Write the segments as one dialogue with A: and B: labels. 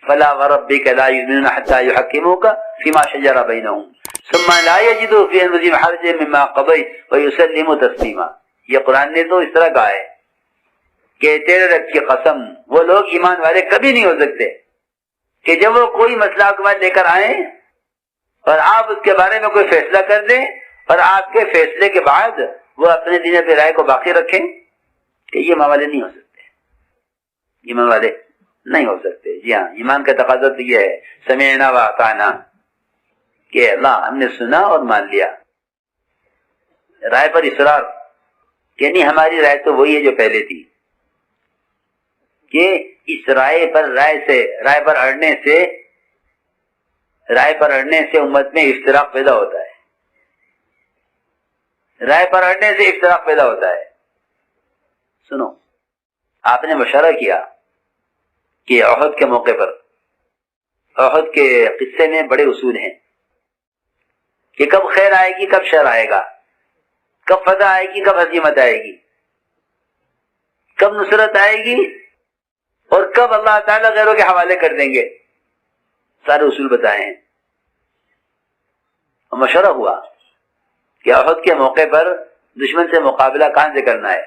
A: فلا وربک لا یؤمنون حتی یحکموک فیما شجر بینہم ثم لا یجدوا فی انفسہم حرجا مما قضیت ویسلموا تسلیما. یہ قرآن نے تو اس طرح کہا ہے کہ تیرے رب کی قسم وہ لوگ ایمان والے کبھی نہیں ہو سکتے کہ جب وہ کوئی مسئلہ آپ کے بعد لے کر آئیں اور آپ اس کے بارے میں کوئی فیصلہ کر دیں اور آپ کے فیصلے کے بعد وہ اپنے دین پہ رائے کو باقی رکھیں، کہ یہ ایمان والے نہیں ہو سکتے، ایمان والے نہیں ہو سکتے. جی ہاں، ایمان کا تقاضا تو یہ ہے سمعنا و اطعنا، کہ اللہ ہم نے سنا اور مان لیا. رائے پر اصرار کہ نہیں ہماری رائے تو وہی ہے جو پہلے تھی، کہ اس رائے پر اڑنے سے امت میں افتراق پیدا ہوتا ہے. رائے پر اڑنے سے افتراق پیدا ہوتا ہے. سنو، آپ نے مشورہ کیا کہ احد کے موقع پر، احد کے قصے میں بڑے اصول ہیں کہ کب خیر آئے گی، کب شر آئے گا، کب فتح آئے گی، کب ہزیمت آئے گی، کب نصرت آئے گی اور کب اللہ تعالیٰ غیروں کے حوالے کر دیں گے. سارے اصول بتائے ہیں. اور مشورہ ہوا کہ احد کے موقع پر دشمن سے مقابلہ کہاں سے کرنا ہے،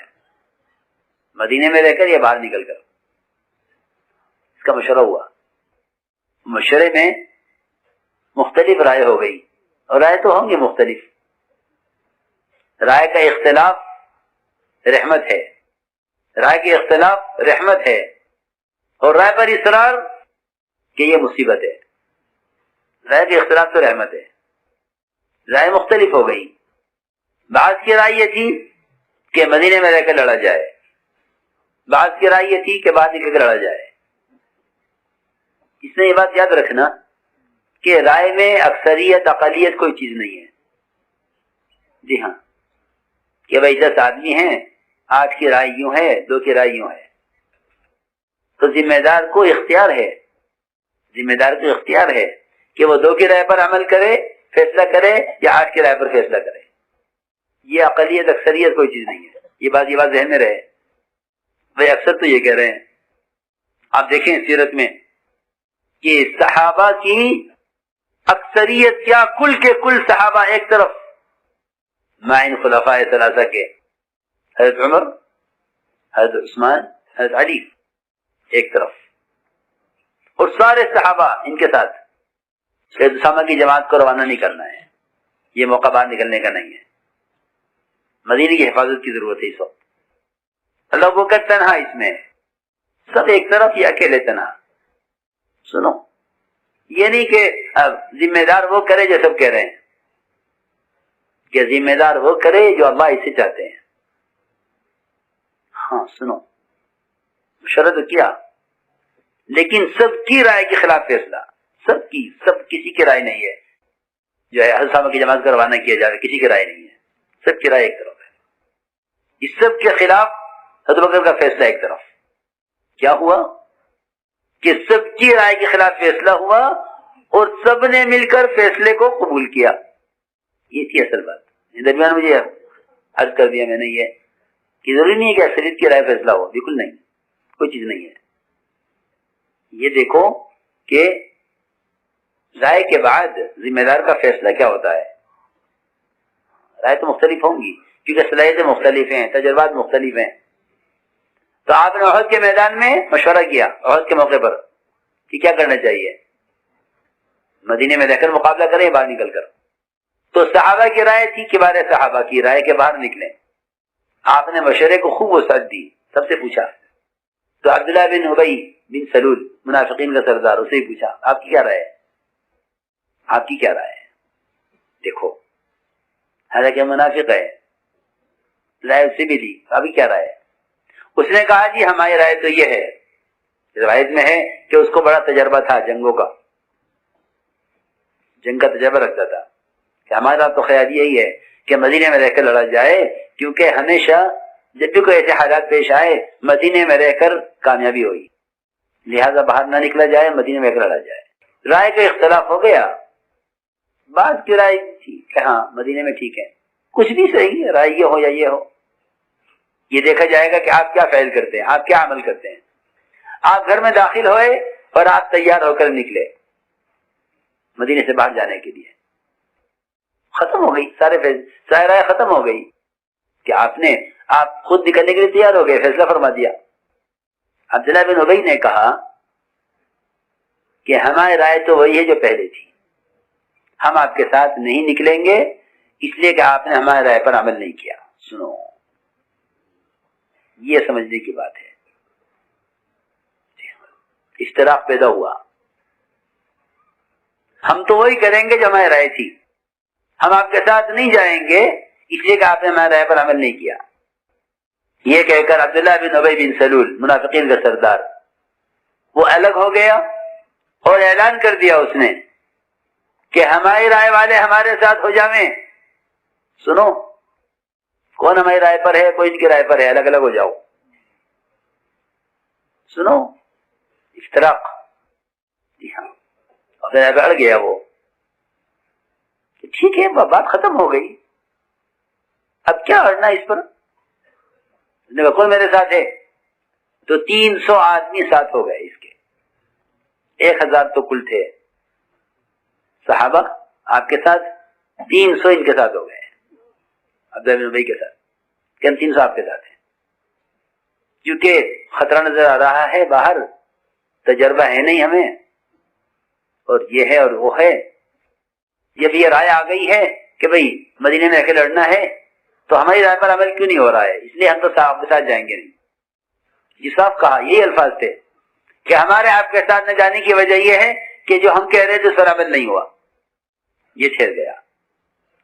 A: مدینے میں رہ کر یا باہر نکل کر. اس کا مشورہ ہوا. مشورے میں مختلف رائے ہو گئی، اور رائے تو ہوں گی مختلف. رائے کا اختلاف رحمت ہے، رائے کے اختلاف رحمت ہے، اور رائے پر اصرار کہ یہ مصیبت ہے. رائے کے اختلاف تو رحمت ہے. رائے مختلف ہو گئی. بعض کی رائے یہ تھی کہ مدینے میں رہ کر لڑا جائے، بعض کی رائے یہ تھی کہ باہر نکل کر لڑا جائے. اس میں یہ بات یاد رکھنا کہ رائے میں اکثریت اقلیت کوئی چیز نہیں ہے. جی ہاں، کہ بھائی 10 آدمی ہیں، 8 کی رائے یوں ہے، 2 کی رائے یوں ہے، تو ذمہ دار کو اختیار ہے، ذمہ دار کو اختیار ہے کہ وہ 2 کی رائے پر عمل کرے، فیصلہ کرے، یا 8 کی رائے پر فیصلہ کرے. یہ اقلیت اکثریت کوئی چیز نہیں ہے. یہ بات ذہن میں رہے. بھائی اکثر تو یہ کہہ رہے ہیں، آپ دیکھیں سیرت میں کہ صحابہ کی اکثریت کیا، کل کے کل صحابہ ایک طرف، معین خلفاء ثلاثہ کے حضرت عمر، حضرت عثمان، حضرت علی ایک طرف، اور سارے صحابہ ان کے ساتھ. سید اسامہ کی جماعت کو روانہ نہیں کرنا ہے، یہ موقع باہر نکلنے کا نہیں ہے. مدینے کی حفاظت کی ضرورت ہے اس وقت. اللہ وہ کہ تنہا، اس میں سب ایک طرف یا اکیلے تنہا. سنو، یہ نہیں کہ ذمہ دار وہ کرے جو سب کہہ رہے ہیں، کہ ذمہ دار وہ کرے جو اللہ اسے چاہتے ہیں. ہاں سنو، مشورہ تو کیا، لیکن سب کی رائے کے خلاف فیصلہ، سب کسی کی رائے نہیں ہے. جو ہے حضرت صاحب کی جماعت کا روانہ کیا جائے، کسی کی رائے نہیں ہے، سب کی رائے ایک طرف ہے. اس سب کے خلاف حضرت بکر کا فیصلہ ایک طرف. کیا ہوا کہ سب کی رائے کے خلاف فیصلہ ہوا اور سب نے مل کر فیصلے کو قبول کیا. یہ تھی اصل بات. درمیان مجھے عرض کر دیا میں نے یہ کہ ضروری نہیں ہے کہ اکثریت کی رائے فیصلہ ہو، بالکل نہیں، کوئی چیز نہیں ہے. یہ دیکھو کہ رائے کے بعد ذمہ دار کا فیصلہ کیا ہوتا ہے. رائے تو مختلف ہوں گی کیونکہ صلاحیتیں مختلف ہیں، تجربات مختلف ہیں. تو آپ نے احد کے میدان میں مشورہ کیا، احد کے موقع پر، کہ کیا کرنا چاہیے، مدینے میں رہ کر مقابلہ کریں باہر نکل کر. تو صحابہ کی رائے تھی کہ بارے صحابہ کی رائے کے باہر نکلیں. آپ نے مشورے کو خوب وسعت دی، سب سے پوچھا. تو عبداللہ بن ابی بن سلول منافقین کا سردار، اسے ہی پوچھا آپ کی کیا رائے ہے، آپ کی کیا رائے ہے. دیکھو حالانکہ منافق ہے، رائے اسے بھی لی، ابھی کیا رائے ہے. اس نے کہا جی ہماری رائے تو یہ ہے، روایت میں ہے کہ اس کو بڑا تجربہ تھا جنگوں کا، جنگ کا تجربہ رکھتا تھا، کہ ہمارا تو خیال یہی ہے کہ مدینے میں رہ کر لڑا جائے، کیونکہ ہمیشہ جب بھی کوئی ایسے حالات پیش آئے مدینے میں رہ کر کامیابی ہوئی، لہذا باہر نہ نکلا جائے، مدینے میں رہ کر لڑا جائے. رائے کا اختلاف ہو گیا. بعض کی رائے تھی کہ ہاں مدینے میں ٹھیک ہے، کچھ بھی صحیح، رائے یہ ہو یا یہ ہو، یہ دیکھا جائے گا کہ آپ کیا فعل کرتے ہیں، آپ کیا عمل کرتے ہیں. آپ گھر میں داخل ہوئے اور آپ تیار ہو کر نکلے مدینے سے باہر جانے کے لیے، ختم ہو گئی، سارے رائے ختم ہو گئی کہ آپ خود نکلنے کے لیے تیار ہو گئے، فیصلہ فرما دیا۔ عبداللہ بن ابی نے کہا کہ ہماری رائے تو وہی ہے جو پہلے تھی، ہم آپ کے ساتھ نہیں نکلیں گے اس لیے کہ آپ نے ہماری رائے پر عمل نہیں کیا۔ سنو، یہ سمجھنے کی بات ہے۔ اشتراک پیدا ہوا، ہم تو وہی کریں گے جو ہماری رائے تھی، ہم آپ کے ساتھ نہیں جائیں گے اس لیے کہ آپ نے ہماری رائے پر عمل نہیں کیا۔ یہ کہہ کر عبداللہ بن ابی بن سلول منافقین کا سردار وہ الگ ہو گیا اور اعلان کر دیا اس نے کہ ہماری رائے والے ہمارے ساتھ ہو جاویں۔ سنو، کون ہماری رائے پر ہے، کوئی ان کی رائے پر ہے، الگ الگ ہو جاؤ۔ سنو، افتراق، جی ہاں، اور اڑ گیا وہ، ٹھیک ہے بات ختم ہو گئی، اب کیا اڑنا اس پر؟ کون میرے ساتھ ہے؟ تو 300 آدمی ساتھ ہو گئے اس کے، 1000 تو کل تھے صحابہ آپ کے ساتھ، 300 ان کے ساتھ ہو گئے عبداللہ بن ابی کے ساتھ، کہ ہم 300 آپ کے ساتھ ہیں، کیونکہ خطرہ نظر آ رہا ہے، باہر تجربہ ہے نہیں ہمیں، اور یہ ہے اور وہ ہے، جب یہ رائے آ گئی ہے کہ بھئی مدینے میں رہ کے لڑنا ہے تو ہماری رائے پر عمل کیوں نہیں ہو رہا ہے، اس لیے ہم تو آپ کے ساتھ جائیں گے نہیں۔ یہ صاف کہا، یہی الفاظ تھے کہ ہمارے آپ کے ساتھ نہ جانے کی وجہ یہ ہے کہ جو ہم کہہ رہے تھے اس پر عمل نہیں ہوا، یہ ٹھہر گیا۔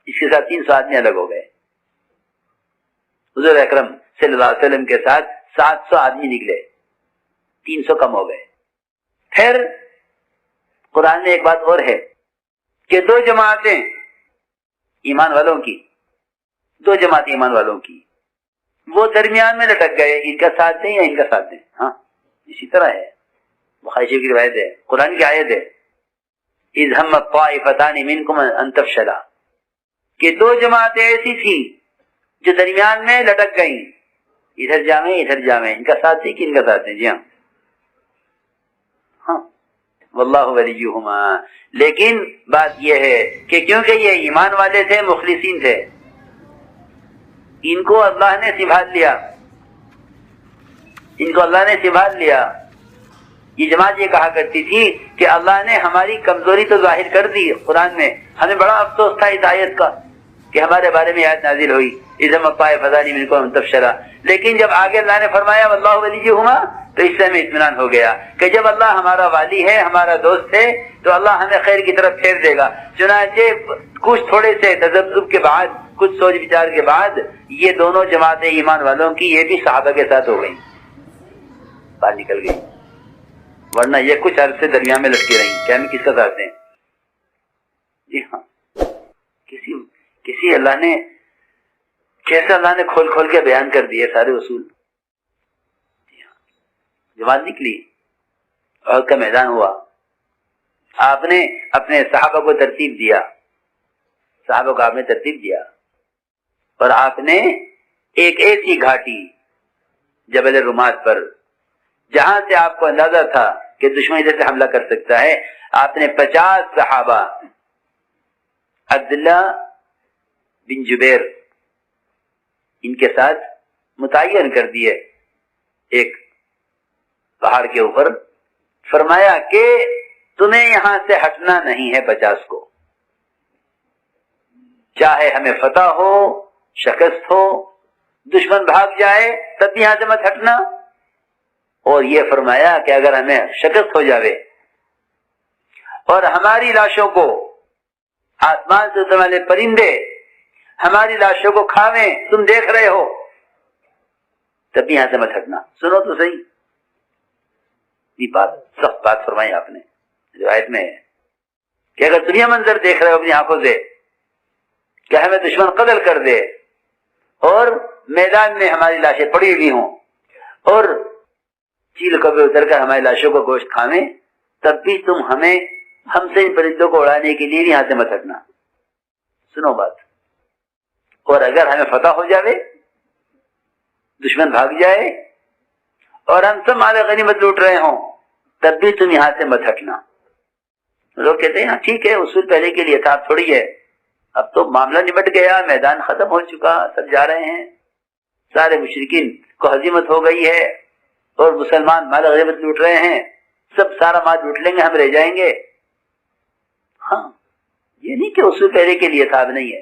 A: اس کے ساتھ 300 آدمی الگ ہو گئے، حضور اکرم صلی اللہ علیہ وسلم کے ساتھ 700 آدمی نکلے، 300 کم ہو گئے۔ پھر قرآن میں ایک بات اور ہے کہ 2 جماعتیں ایمان والوں کی، 2 جماعتیں ایمان والوں کی، وہ درمیان میں لٹک گئے، ان کا ساتھ دیں یا ان کا ساتھ دیں۔ ہاں اسی طرح ہے، بخاری شریف کی روایت ہے، قرآن کی آیت ہے، اذ ہمت طائفتان منکم ان تفشلا، کہ 2 جماعتیں ایسی تھیں جو درمیان میں لٹک گئیں، ادھر جامیں، ان کا ساتھ دیں کہ ان کا ساتھ دیں؟ جی ہاں، واللہ ولیہما۔ لیکن بات یہ ہے کہ کیونکہ یہ ایمان والے تھے، مخلصین تھے، ان کو اللہ نے سنبھال لیا، یہ جماعت یہ کہا کرتی تھی کہ اللہ نے ہماری کمزوری تو ظاہر کر دی قرآن میں، ہمیں بڑا افسوس تھا اس آیت کا کہ ہمارے بارے میں آیت نازل ہوئی اذا طائفتان منکم ان تفشلا، لیکن جب آگے اللہ نے فرمایا واللہ ولیہما تو اس سے ہمیں اطمینان ہو گیا کہ جب اللہ ہمارا والی ہے، ہمارا دوست ہے، تو اللہ ہمیں خیر کی طرف پھیر دے گا۔ چنانچہ کچھ تھوڑے سے تذبذب کے بعد، کچھ سوچ بچار کے بعد، یہ دونوں جماعتیں ایمان والوں کی یہ بھی صحابہ کے ساتھ ہو گئی، باہر نکل گئی، ورنہ یہ کچھ عرصے درمیان میں لٹکی رہیں کہ ہم کس کا ساتھ دیں۔ جی ہاں، کسی اللہ نے کیسے اللہ نے کھول کھول کے بیان کر دیے سارے اصول۔ جماعت نکلی، عہد کا میدان ہوا، آپ نے اپنے صحابہ کو ترتیب دیا، صحابہ کو آپ نے ترتیب دیا، اور آپ نے ایک ایسی گھاٹی جبل الرمات پر جہاں سے آپ کو اندازہ تھا کہ دشمن ادھر سے حملہ کر سکتا ہے، آپ نے 50 صحابہ عبداللہ بن جبیر ان کے ساتھ متعین کر دیے ایک پہاڑ کے اوپر، فرمایا کہ تمہیں یہاں سے ہٹنا نہیں ہے 50 کو، چاہے ہمیں فتح ہو، شکست ہو، دشمن بھاگ جائے تب بھی یہاں سے مت ہٹنا، اور یہ فرمایا کہ اگر ہمیں شکست ہو جاوے اور ہماری لاشوں کو آسمان سے اترنے والے پرندے ہماری لاشوں کو کھاویں، تم دیکھ رہے ہو، تب بھی یہاں سے مت ہٹنا۔ سنو تو صحیح، یہ بات سخت بات فرمائی آپ نے، روایت میں ہے کہ اگر تم یہ منظر دیکھ رہے ہو اپنی آنکھوں سے کہ ہمیں دشمن قتل کر دے اور میدان میں ہماری لاشیں پڑی ہوئی ہوں اور چیل کبے اتر کر ہماری لاشوں کو گوشت کھاویں، تب بھی تم ہم سے ان پرندوں کو اڑانے کے لیے بھی یہاں سے مت ہٹنا۔ سنو بات، اور اگر ہمیں فتح ہو جاوے، دشمن بھاگ جائے اور ہم سب مال غنیمت لوٹ رہے ہوں، تب بھی تم یہاں سے مت ہٹنا. لوگ کہتے ہیں ہاں ٹھیک ہے اصول پہلے کے لیے تھا اب تھوڑی ہے, اب تو معاملہ نمٹ گیا, میدان ختم ہو چکا, سب جا رہے ہیں, سارے مشرکین کو ہزیمت ہو گئی ہے اور مسلمان مال غنیمت لوٹ رہے ہیں, سب سارا مال لوٹ لیں گے, ہم رہ جائیں گے. ہاں یہ نہیں کہ اصول پہلے کے لیے تھا اب نہیں ہے.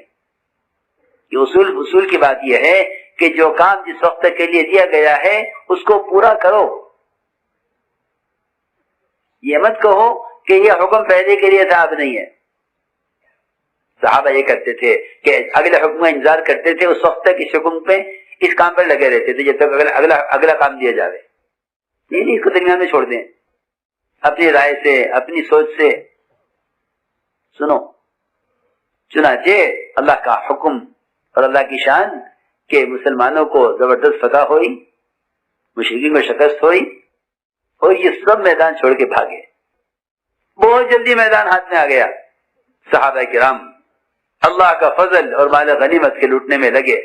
A: یہ اصول کی بات یہ ہے کہ جو کام جس وقت کے لیے دیا گیا ہے اس کو پورا کرو. یہ مت کہو کہ یہ حکم پہلے کے لیے تھا اب نہیں ہے. صحابہ یہ کرتے تھے کہ اگلے حکم کا انتظار کرتے تھے, اس وقت تک اس حکم پہ اس کام پر لگے رہتے تھے جب تک اگلا کام دیا جاوے. نہیں اس کو درمیان میں چھوڑ دیں, اپنی رائے سے اپنی سوچ سے سنو. چنانچہ اللہ کا حکم اور اللہ کی شان کہ مسلمانوں کو زبردست فتح ہوئی, مشرکین کو شکست ہوئی, اور یہ سب میدان چھوڑ کے بھاگے. بہت جلدی میدان ہاتھ میں آ گیا. صحابہ کرام اللہ کا فضل اور مال غنیمت کے لوٹنے میں لگے.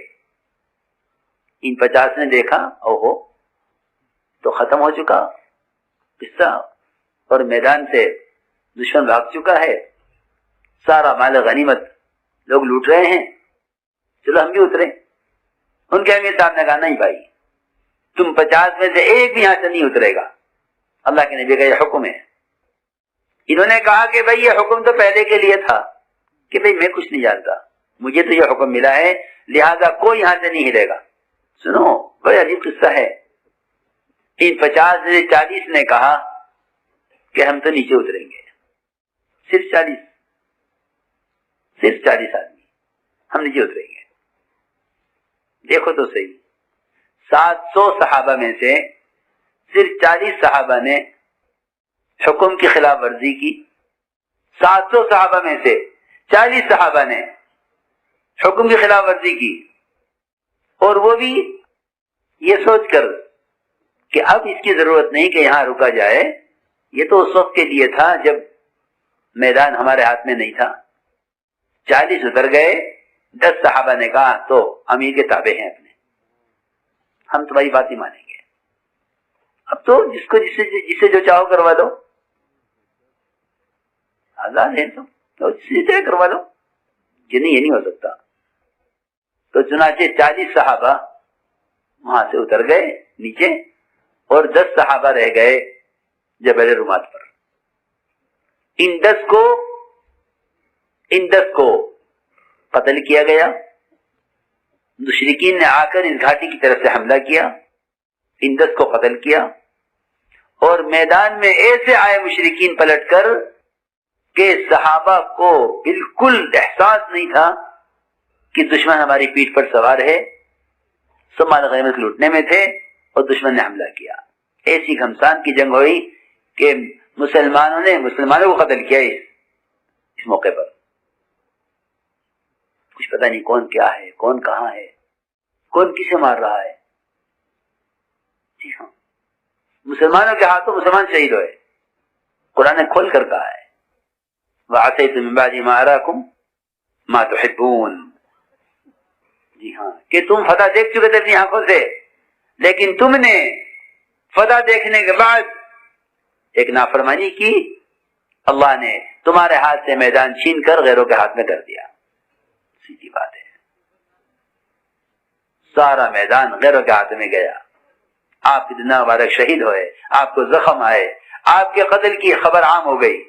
A: ان 50 نے دیکھا اوہو تو ختم ہو چکا قصہ, اور میدان سے دشمن بھاگ چکا ہے, سارا مال غنیمت لوگ لوٹ رہے ہیں, چلو ہم بھی اترے. ان کے امیر صاحب نے کہا نہیں بھائی, تم 50 میں سے ایک بھی یہاں سے نہیں اترے گا, اللہ کے نبی کا یہ حکم ہے. انہوں نے کہا کہ بھائی یہ حکم تو پہلے کے لیے تھا, کہ بھائی میں کچھ نہیں جانتا, مجھے تو یہ حکم ملا ہے, لہذا کوئی یہاں سے نہیں ہلے گا. سنو بڑا عجیب قصہ ہے. ان 50 میں 40 نے کہا کہ ہم تو نیچے اتریں گے. صرف 40 آدمی ہم نیچے اتریں گے. دیکھو تو صحیح, 700 صحابہ میں سے صرف 40 صحابہ نے حکم کی خلاف ورزی کی. 700 صحابہ میں سے 40 صحابہ نے حکم کی خلاف ورزی کی, اور وہ بھی یہ سوچ کر کہ اب اس کی ضرورت نہیں کہ یہاں رکا جائے, یہ تو اس وقت کے لیے تھا جب میدان ہمارے ہاتھ میں نہیں تھا. 40 اتر گئے, 10 صحابہ نے کہا تو امیر کے تابع ہیں اپنے, ہم تمہاری بات نہیں مانیں گے. اب تو جسے جو چاہو کروا دو, آزاد ہیں تو جسے کروا دو. کہ نہیں یہ نہیں ہو سکتا. تو چنانچہ 40 صحابہ وہاں سے اتر گئے نیچے, اور 10 صحابہ رہ گئے جبل رومات پر. ان 10 کو قتل کیا گیا. مشرکین نے آ کر اس گھاٹی کی طرف سے حملہ کیا, ان 10 کو قتل کیا, اور میدان میں ایسے آئے مشرکین پلٹ کر کہ صحابہ کو بالکل احساس نہیں تھا کہ دشمن ہماری پیٹھ پر سوار ہے. سب مال غنیمت لوٹنے میں تھے اور دشمن نے حملہ کیا. ایسی گھمسان کی جنگ ہوئی کہ مسلمانوں کو قتل کیا اس موقع پر. کچھ پتہ نہیں کون کیا ہے, کون کہاں ہے, کون کسے مار رہا ہے. جی ہاں, مسلمانوں کے ہاتھوں مسلمان شہید ہوئے. قرآن نے کھول کر کہا ہے وَعَصَيْتُم مِّن بَعْدِ مَا أَرَاكُم مَا تُحِبُّونَ. جی ہاں, کہ تم فتح دیکھ چکے تھے اپنی آنکھوں سے, لیکن تم نے فتح دیکھنے کے بعد ایک نافرمانی کی, اللہ نے تمہارے ہاتھ سے میدان چھین کر غیروں کے ہاتھ میں کر دیا. سیدھی بات ہے, سارا میدان غیروں کے ہاتھ میں گیا. آپ اتنا مبارک شہید ہوئے, آپ کو زخم آئے, آپ کے قتل کی خبر عام ہو گئی.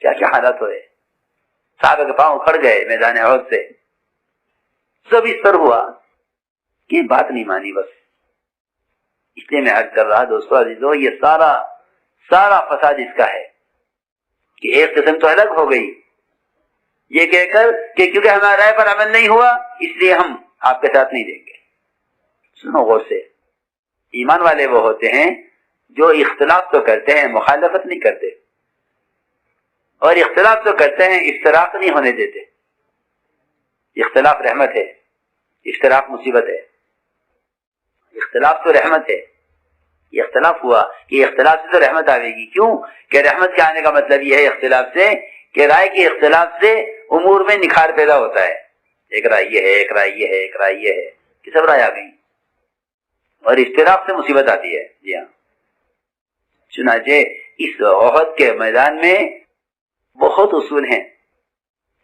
A: کیا کیا حالات ہوئے. صحابہ کے پاؤں کھڑ گئے میدان احد سے. سب اس پر ہوا کہ بات نہیں مانی. بس اس لیے میں عرض کر رہا دوستو عزیزو, یہ سارا فساد اس کا ہے کہ ایک قسم تو الگ ہو گئی یہ کہہ کر کہ کیونکہ ہمارے رائے پر عمل نہیں ہوا اس لیے ہم آپ کے ساتھ نہیں دیں گے. سنو غور سے, ایمان والے وہ ہوتے ہیں جو اختلاف تو کرتے ہیں, مخالفت نہیں کرتے, اور اختلاف تو کرتے ہیں, افتراق نہیں ہونے دیتے. اختلاف رحمت ہے, افتراق مصیبت ہے. اختلاف تو رحمت ہے. یہ اختلاف ہوا کہ اختلاف سے تو رحمت آئے گی. کیوں کہ رحمت کے آنے کا مطلب یہ ہے اختلاف سے کہ رائے کے اختلاف سے امور میں نکھار پیدا ہوتا ہے. ایک رائے یہ ہے, ایک رائے یہ ہے, ایک رائے یہ ہے, کہ سب رائے آ گئی, اور اختلاف سے مصیبت آتی ہے. جی ہاں, چنانچہ اس احد کے میدان میں بہت اصول ہیں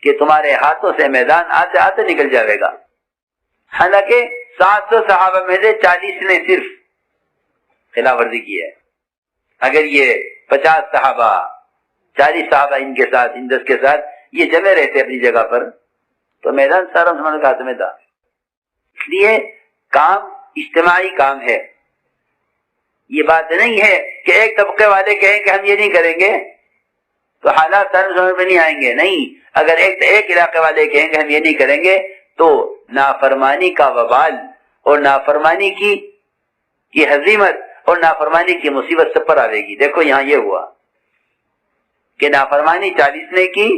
A: کہ تمہارے ہاتھوں سے میدان آتے آتے نکل جائے گا. حالانکہ 700 صحابہ میں سے 40 نے صرف خلاف ورزی کی ہے. اگر یہ 50 صحابہ 40 صحابہ ان کے ساتھ ان 10 کے ساتھ یہ جمے رہتے اپنی جگہ پر تو میدان سارا مسلمانوں کے ہاتھ میں تھا. اس لیے کام اجتماعی کام ہے. یہ بات نہیں ہے کہ ایک طبقے والے کہیں کہ ہم یہ نہیں کریں گے تو حالات سارے سمجھ میں نہیں آئیں گے. نہیں، اگر ایک علاقے والے کہیں کہ ہم یہ نہیں کریں گے تو نافرمانی کا وبال اور نافرمانی کی ہزیمت اور نافرمانی کی مصیبت سب پر آئے گی. دیکھو یہاں یہ ہوا کہ نافرمانی 40 نے کی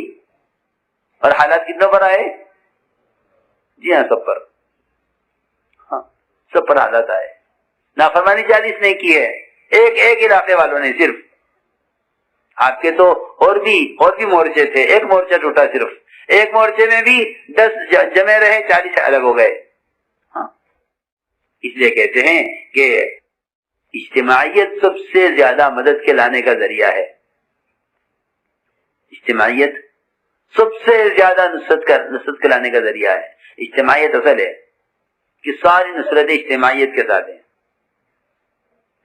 A: اور حالات کتنوں پر آئے؟ جی ہاں، سب پر. ہاں، سب پر حالات آئے. نافرمانی 40 نے کی ہے، ایک علاقے والوں نے صرف. آپ کے تو اور بھی مورچے تھے، ایک مورچہ ٹوٹا صرف. ایک مورچے میں بھی 10 جمے رہے، 40 الگ ہو گئے. ہاں، اس لیے کہتے ہیں کہ اجتماعیت سب سے زیادہ مدد کے لانے کا ذریعہ ہے. اجتماعیت سب سے زیادہ نصرت کے لانے کا ذریعہ ہے. اجتماعیت اصل ہے کہ ساری نصرت اجتماعیت کے ساتھ ہیں،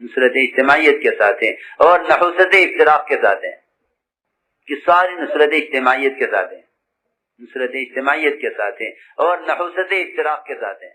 A: نصرت اجتماعیت کے ساتھ ہیں اور نحوست افتراق کے ساتھ ہیں. کہ ساری نصرت اجتماعیت کے ساتھ ہیں، نصرت اجتماعیت کے ساتھ ہیں اور نحوست افتراق کے ساتھ ہیں.